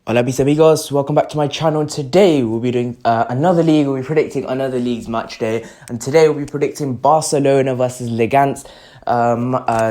Hola mis amigos, welcome back to my channel. Today we'll be doing another league. We'll be predicting another league's match day. And today we'll be predicting Barcelona versus Leganes,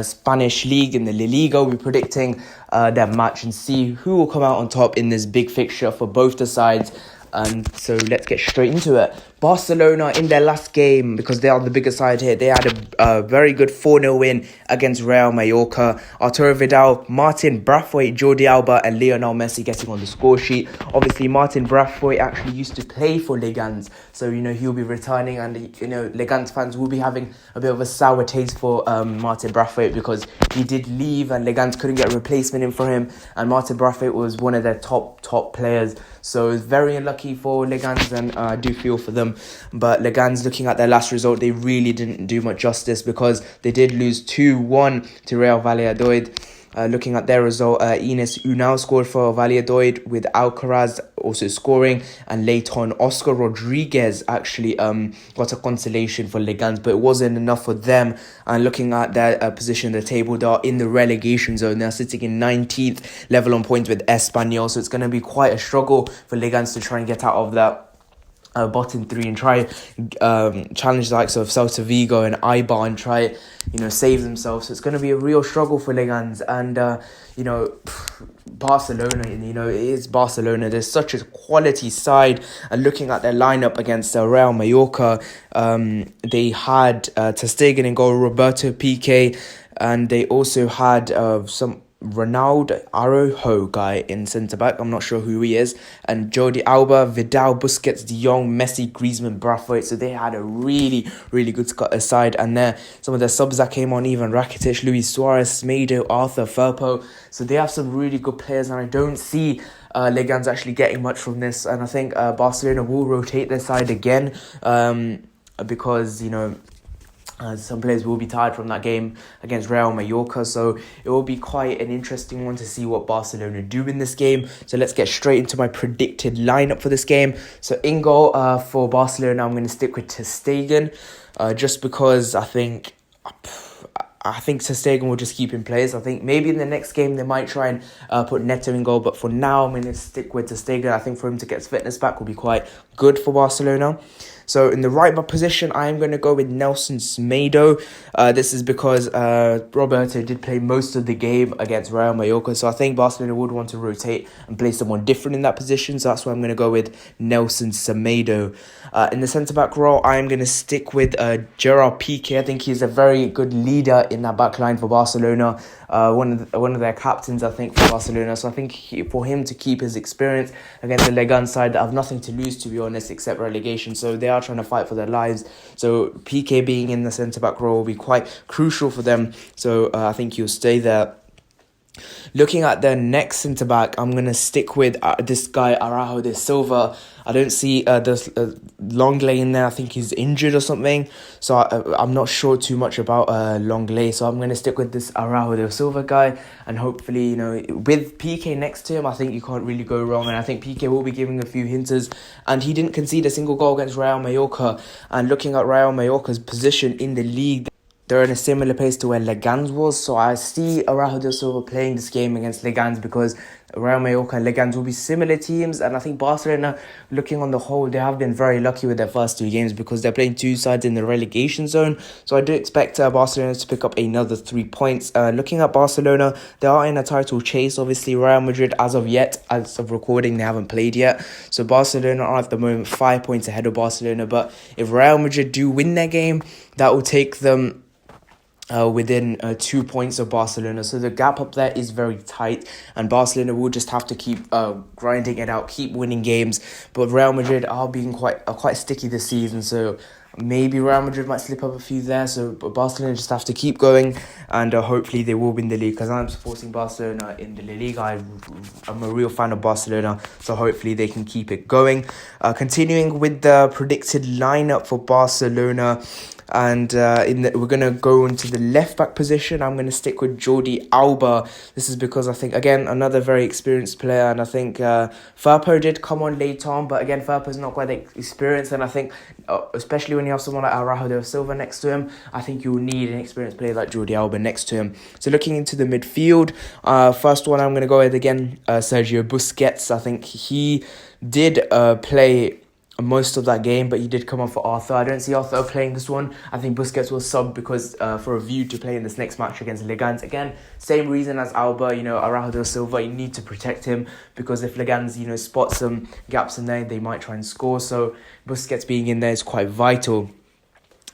Spanish league in the La Liga. We'll be predicting their match and see who will come out on top in this big fixture for both the sides. And so let's get straight into it. Barcelona in their last game, because they are the bigger side here, they had a very good 4-0 win against Real Mallorca. Arturo Vidal, Martin Braithwaite, Jordi Alba and Lionel Messi getting on the score sheet. Obviously, Martin Braithwaite actually used to play for Leganes, so he'll be returning, and Leganes fans will be having a bit of a sour taste for Martin Braithwaite because he did leave and Leganes couldn't get a replacement in for him, and Martin Braithwaite was one of their top players. So it's very unlucky for Leganes, and I do feel for them. But Leganes, looking at their last result, they really didn't do much justice because they did lose 2-1 to Real Valladolid. Looking at their result, Ines Unal scored for Valladolid with Alcaraz also scoring, and later on Oscar Rodriguez actually got a consolation for Leganes, but it wasn't enough for them. And looking at their position in the table, they are in the relegation zone. They're sitting in 19th, level on points with Espanyol, so it's going to be quite a struggle for Leganes to try and get out of that bottom three and try challenge the likes of Celta Vigo and Eibar and try save themselves. So it's going to be a real struggle for Leganes, and Barcelona, it is Barcelona. There's such a quality side, and looking at their lineup against Real Mallorca, they had Ter Stegen in goal, Roberto Piqué, and they also had some Ronaldo Araujo guy in centre-back. I'm not sure who he is. And Jordi Alba, Vidal, Busquets, De Jong, Messi, Griezmann, Braithwaite. So they had a really, really good side. And there, some of the subs that came on, even Rakitic, Luis Suarez, Smedo, Arthur, Firpo. So they have some really good players, and I don't see Leganes actually getting much from this. And I think Barcelona will rotate their side again because, some players will be tired from that game against Real Mallorca, so it will be quite an interesting one to see what Barcelona do in this game. So let's get straight into my predicted lineup for this game. So in goal for Barcelona, I'm going to stick with Ter Stegen, just because I think Ter Stegen will just keep in place. I think maybe in the next game they might try and put Neto in goal, but for now I'm going to stick with Ter Stegen. I think for him to get his fitness back will be quite good for Barcelona. So in the right back position, I am going to go with Nelson Semedo. This is because Roberto did play most of the game against Real Mallorca, so I think Barcelona would want to rotate and play someone different in that position. So that's why I'm going to go with Nelson Semedo. In the centre-back role, I am going to stick with Gerard Piqué. I think he's a very good leader in that back line for Barcelona. One of their captains, I think, for Barcelona. So I think for him to keep his experience against the Leganes side that have nothing to lose, to be honest, except relegation. So they are trying to fight for their lives. So Piqué being in the centre-back role will be quite crucial for them. So I think he'll stay there. Looking at their next centre-back, I'm going to stick with this guy, Araujo de Silva. I don't see Longley in there. I think he's injured or something. So I'm not sure too much about Longley. So I'm going to stick with this Araujo de Silva guy. And hopefully, with Piqué next to him, I think you can't really go wrong. And I think Piqué will be giving a few hinters. And he didn't concede a single goal against Real Mallorca. And looking at Real Mallorca's position in the league, they're in a similar place to where Leganes was. So I see Araujo de Silva playing this game against Leganes because Real Mallorca and Leganes will be similar teams. And I think Barcelona, looking on the whole, they have been very lucky with their first two games because they're playing two sides in the relegation zone. So I do expect Barcelona to pick up another 3 points. Looking at Barcelona, they are in a title chase. Obviously, Real Madrid, as of recording, they haven't played yet. So Barcelona are at the moment 5 points ahead of Barcelona. But if Real Madrid do win their game, that will take them within 2 points of Barcelona. So the gap up there is very tight, and Barcelona will just have to keep grinding it out, keep winning games. But Real Madrid are being quite sticky this season, so maybe Real Madrid might slip up a few there. So Barcelona just have to keep going, and hopefully they will win the league, because I'm supporting Barcelona in the La Liga. I'm a real fan of Barcelona, so hopefully they can keep it going. Continuing with the predicted lineup for Barcelona, And we're going to go into the left-back position. I'm going to stick with Jordi Alba. This is because I think, again, another very experienced player. And I think Firpo did come on later on. But again, Firpo's not quite experienced. And I think, especially when you have someone like Araujo de Silva next to him, I think you'll need an experienced player like Jordi Alba next to him. So looking into the midfield, first one I'm going to go with, again, Sergio Busquets. I think he did play most of that game, but he did come on for Arthur. I don't see Arthur playing this one. I think Busquets will sub because for a view to play in this next match against Leganes. Again, same reason as Alba, Araujo de Silva, you need to protect him because if Leganes, spot some gaps in there, they might try and score. So Busquets being in there is quite vital.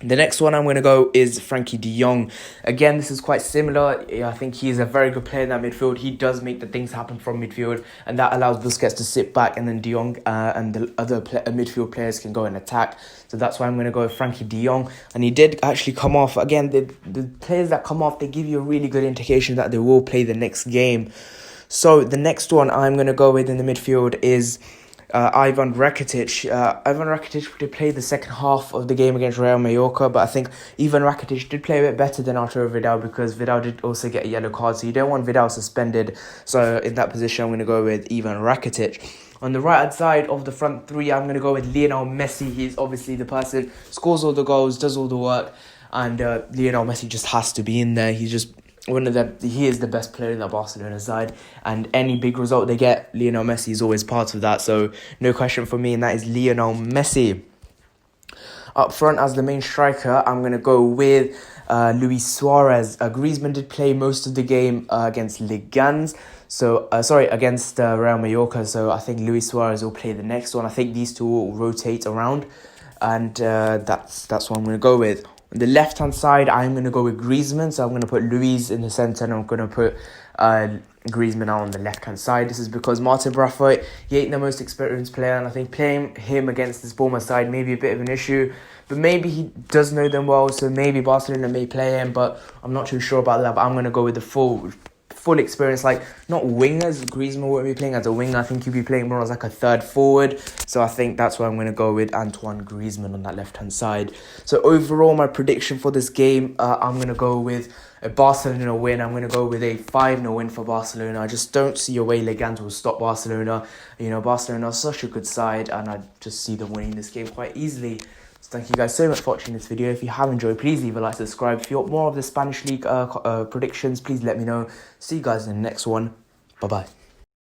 The next one I'm going to go is Frankie de Jong. Again, this is quite similar. I think he's a very good player in that midfield. He does make the things happen from midfield, and that allows Busquets to sit back, and then de Jong and the other midfield players can go and attack. So that's why I'm going to go with Frankie de Jong. And he did actually come off. Again, the players that come off, they give you a really good indication that they will play the next game. So the next one I'm going to go with in the midfield is Ivan Rakitic. Ivan Rakitic did play the second half of the game against Real Mallorca, but I think Ivan Rakitic did play a bit better than Arturo Vidal because Vidal did also get a yellow card, so you don't want Vidal suspended. So in that position, I'm going to go with Ivan Rakitic. On the right-hand side of the front three, I'm going to go with Lionel Messi. He's obviously the person, scores all the goals, does all the work, and Lionel Messi just has to be in there. He's just he is the best player in the Barcelona side, and any big result they get, Lionel Messi is always part of that. So no question for me, and that is Lionel Messi. Up front as the main striker, I'm going to go with Luis Suarez. Griezmann did play most of the game against Leganes. Against Real Mallorca. So I think Luis Suarez will play the next one. I think these two will rotate around, and that's what I'm going to go with. On the left-hand side, I'm going to go with Griezmann. So I'm going to put Luis in the centre, and I'm going to put Griezmann out on the left-hand side. This is because Martin Braithwaite, he ain't the most experienced player, and I think playing him against this Bournemouth side may be a bit of an issue. But maybe he does know them well, so maybe Barcelona may play him, but I'm not too sure about that. But I'm going to go with the full experience, like not wingers. Griezmann won't be playing as a winger. I think he'll be playing more as like a third forward. So I think that's why I'm going to go with Antoine Griezmann on that left-hand side. So overall, my prediction for this game, I'm going to go with a Barcelona win. I'm going to go with a 5-0 win for Barcelona. I just don't see a way Leganes will stop Barcelona. Barcelona is such a good side, and I just see them winning this game quite easily. So thank you guys so much for watching this video. If you have enjoyed, please leave a like, subscribe. If you want more of the Spanish League predictions, please let me know. See you guys in the next one. Bye-bye.